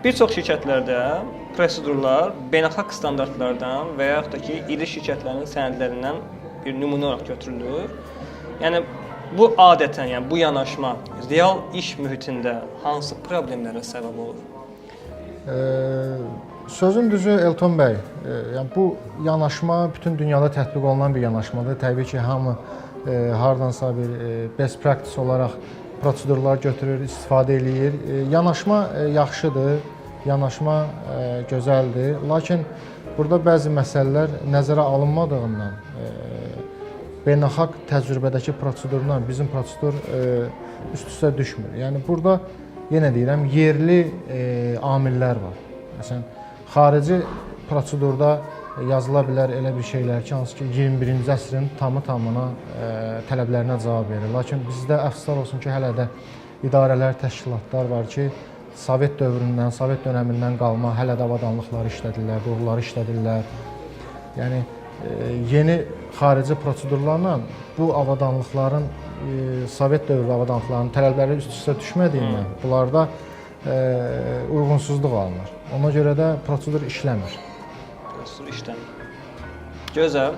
Bir çox şirkətlərdə prosedurlar beynəlxalq standartlardan və yaxud da ki, iri şirkətlərin sənədlərindən bir nümunə olaraq götürülür. Yəni bu adətən, yəni bu yanaşma real iş mühitində hansı problemlərə səbəb olur? Sözün düzü Elton bəy, yəni bu yanaşma bütün dünyada tətbiq olunan bir yanaşmadır. Təbii ki, hamı hardansa bir best practice olaraq prosedurlar götürür, istifadə eləyir. Yanaşma yaxşıdır, yanaşma gözəldir. Lakin burada bəzi məsələlər nəzərə alınmadığından beynəlxalq təcrübədəki prosedurla bizim prosedur üst-üstə düşmür. Yəni burada yenə deyirəm, yerli amillər var. Məsələn, xarici prosedurda yazıla bilər elə bir şeylər ki, hansı ki 21-ci əsrin tamı-tamına tələblərinə cavab verir. Lakin bizdə əfsuslar olsun ki, hələ də idarələr, təşkilatlar var ki, Sovet dövründən, Sovet dönəmindən qalma hələ də avadanlıqları işlədirlər, doğruları işlədirlər. Yəni yeni xarici prosedurlarla bu avadanlıqların, Sovet dövrü avadanlıqlarının tələbləri üst-üstə düşmədiyindən bunlarda uyğunsuzluq alınır. Ona görə də prosedur işləmir. Prosedur işləmir. Gözəl.